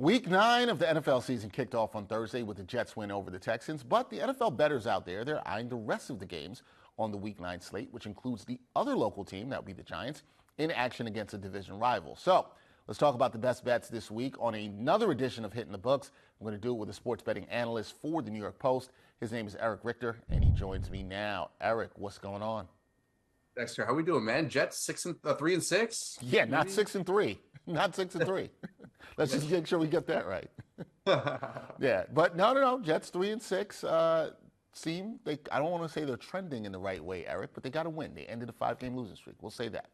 Week 9 of the NFL season kicked off on Thursday with the Jets win over the Texans, but the NFL bettors out there, they're eyeing the rest of the games on the Week 9 slate, which includes the other local team, that would be the Giants, in action against a division rival. So let's talk about the best bets this week on another edition of Hitting the Books. I'm going to do it with a sports betting analyst for the New York Post. His name is Erich Richter, and he joins me now. Erich, what's going on? Dexter, how we doing, man? Jets 3-6? Yeah, maybe? Not 6-3. Not 6-3. Let's just make sure we get that right. Yeah, but no. Jets 3-6 I don't want to say they're trending in the right way, Erich, but they got to win. They ended a 5-game losing streak. We'll say that.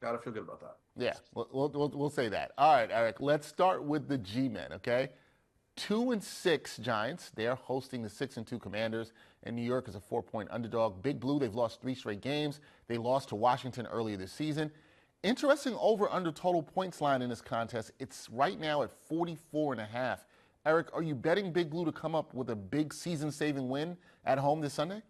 Gotta feel good about that. Yeah, we'll say that. All right, Erich, let's start with the G-men, okay? 2-6 Giants. They're hosting the 6-2 Commanders, and New York is a 4-point underdog. Big Blue, they've lost 3 straight games. They lost to Washington earlier this season. Interesting over-under total points line in this contest. It's right now at 44.5. Erich, are you betting Big Blue to come up with a big season-saving win at home this Sunday?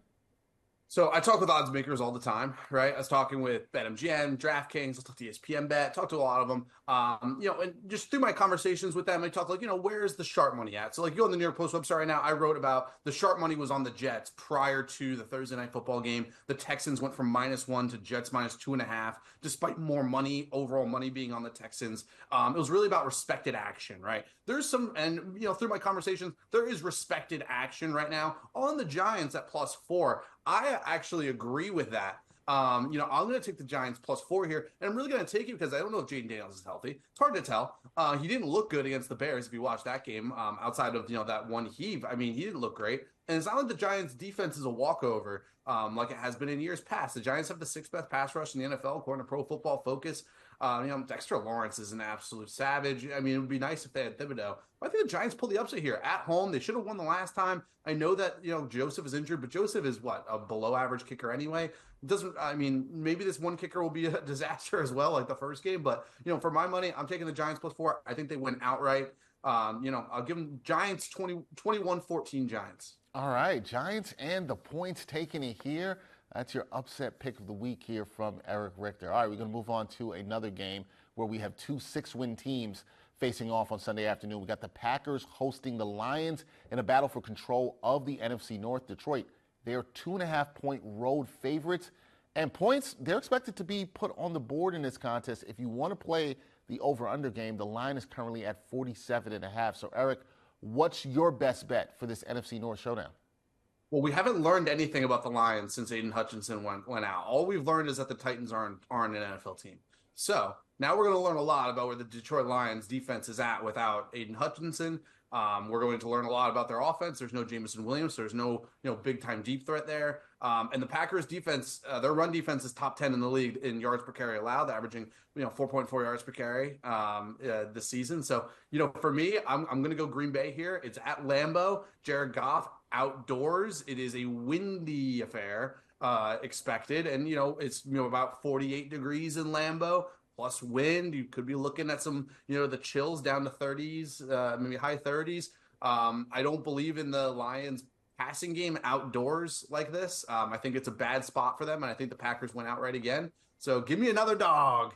So I talk with odds makers all the time, right? I was talking with BetMGM, DraftKings, I talk to ESPN Bet, talk to a lot of them. And just through my conversations with them, I talk where's the sharp money at? So you go on the New York Post website right now, I wrote about the sharp money was on the Jets prior to the Thursday night football game. The Texans went from -1 to Jets -2.5, despite more money, overall money being on the Texans. It was really about respected action, right? There's some, and through my conversations, there is respected action right now on the Giants at +4. I actually agree with that. I'm going to take the Giants +4 here, and I'm really going to take it because I don't know if Jaden Daniels is healthy. It's hard to tell. He didn't look good against the Bears if you watch that game, outside of, that one heave. I mean, he didn't look great. And it's not like the Giants' defense is a walkover like it has been in years past. The Giants have the 6th best pass rush in the NFL, according to Pro Football Focus. Dexter Lawrence is an absolute savage. I mean, it would be nice if they had Thibodeau. But I think the Giants pulled the upset here at home. They should have won the last time. I know that, Joseph is injured, but Joseph is a below average kicker anyway. Maybe this one kicker will be a disaster as well, like the first game. But, for my money, I'm taking the Giants +4. I think they win outright. I'll give them Giants 21-14 Giants. All right, Giants and the points taken it here. That's your upset pick of the week here from Erich Richter. All right, we're going to move on to another game where we have 2 6-win teams facing off on Sunday afternoon. We got the Packers hosting the Lions in a battle for control of the NFC North. Detroit, they're 2.5-point road favorites. And points, they're expected to be put on the board in this contest. If you want to play the over-under game, the line is currently at 47.5. So, Erich, what's your best bet for this NFC North showdown? Well, we haven't learned anything about the Lions since Aiden Hutchinson went out. All we've learned is that the Titans aren't an NFL team. So now we're going to learn a lot about where the Detroit Lions defense is at without Aiden Hutchinson. We're going to learn a lot about their offense. There's no Jameson Williams. So there's no big-time deep threat there. And the Packers defense, their run defense is top 10 in the league in yards per carry allowed, averaging 4.4 yards per carry this season. So, for me, I'm going to go Green Bay here. It's at Lambeau. Jared Goff outdoors. It is a windy affair expected. And, it's about 48 degrees in Lambeau. Plus wind, you could be looking at some, the chills down to 30s, maybe high 30s. I don't believe in the Lions passing game outdoors like this. I think it's a bad spot for them, and I think the Packers went outright again. So give me another dog.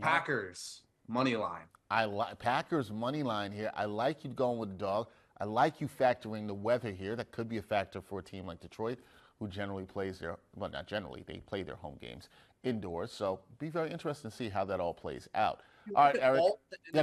Packers, money line. I like Packers money line here. I like you going with the dog. I like you factoring the weather here. That could be a factor for a team like Detroit, who generally plays not generally, they play their home games indoors. So be very interesting to see how that all plays out. All right, Erich.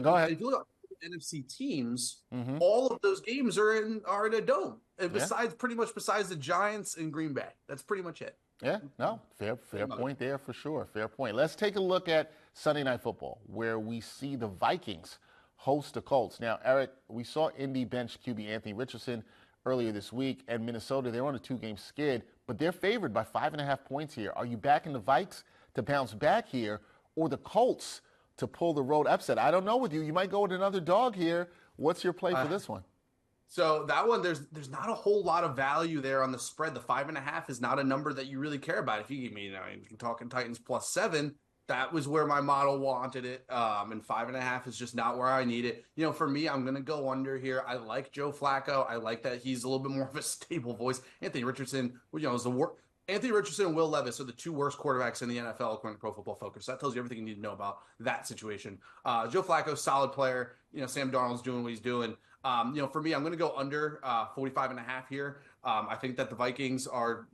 Go ahead. If you look at NFC teams, all of those games are in a dome. And besides the Giants and Green Bay. That's pretty much it. Yeah, no, fair point there for sure. Fair point. Let's take a look at Sunday Night Football, where we see the Vikings host the Colts. Now, Erich, we saw Indy bench QB Anthony Richardson earlier this week, and Minnesota, they're on a 2-game skid, but they're favored by 5.5 points here. Are you backing the Vikes to bounce back here, or the Colts to pull the road upset? I don't know with you. You might go with another dog here. What's your play for this one? So that one, there's not a whole lot of value there on the spread. The 5.5 is not a number that you really care about. If you give me, you're talking Titans +7, that was where my model wanted it. And 5.5 is just not where I need it. For me, I'm going to go under here. I like Joe Flacco. I like that he's a little bit more of a stable voice. Anthony Richardson, is the Anthony Richardson and Will Levis are the two worst quarterbacks in the NFL according to Pro Football Focus. That tells you everything you need to know about that situation. Joe Flacco, solid player. Sam Darnold's doing what he's doing. For me, I'm going to go under 45.5 here. I think that the Vikings are,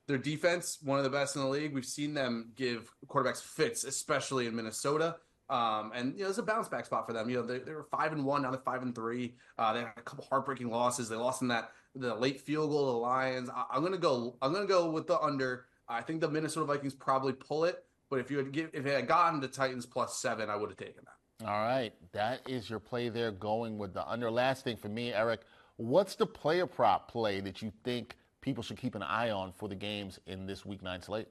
their defense, one of the best in the league. We've seen them give quarterbacks fits, especially in Minnesota. It's a bounce back spot for them. They were 5-1, now they're 5-3. They had a couple heartbreaking losses. They lost in the late field goal to the Lions. I'm gonna go with the under. I think the Minnesota Vikings probably pull it, but if it had gotten to Titans +7, I would have taken that. All right, that is your play there, going with the under. Last thing for me, Eric, what's the player prop play that you think people should keep an eye on for the games in this Week 9 slate?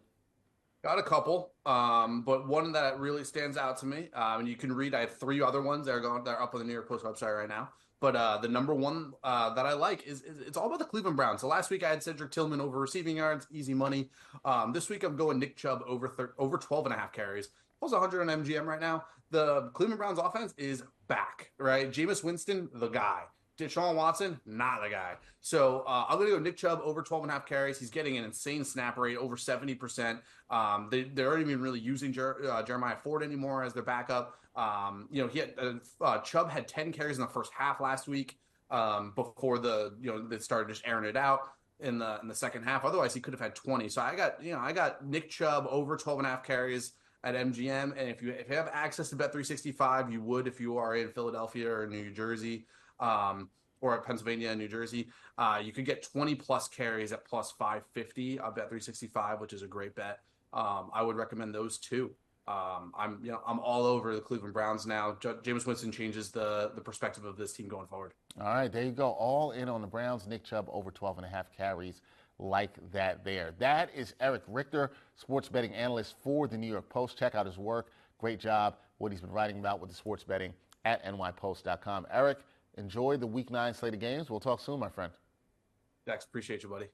Got a couple, but one that really stands out to me, and you can read, I have 3 other ones that are up on the New York Post website right now. But the number one that I like is it's all about the Cleveland Browns. So last week I had Cedric Tillman over receiving yards, easy money. This week I'm going Nick Chubb over 12.5 carries. Also 100 on MGM right now. The Cleveland Browns offense is back, right? Jameis Winston, the guy. Deshaun Watson, not the guy. So I'm going to go Nick Chubb over 12.5 carries. He's getting an insane snap rate, over 70%. They aren't even really using Jeremiah Ford anymore as their backup. Chubb had 10 carries in the first half last week before they started just airing it out in the second half. Otherwise, he could have had 20. So I got Nick Chubb over 12.5 carries at MGM. And if you have access to Bet365, you would if you are in Philadelphia or New Jersey. Or at Pennsylvania and New Jersey, you could get 20 plus carries at +550 on Bet365, which is a great bet. I would recommend those two. I'm all over the Cleveland Browns now. Jameis Winston changes the perspective of this team going forward. All right, there you go. All in on the Browns. Nick Chubb over 12.5 carries, like that there. That is Erich Richter, sports betting analyst for the New York Post. Check out his work. Great job, what he's been writing about with the sports betting at nypost.com. Eric, enjoy the Week 9 slate of games. We'll talk soon, my friend. Dex, appreciate you, buddy.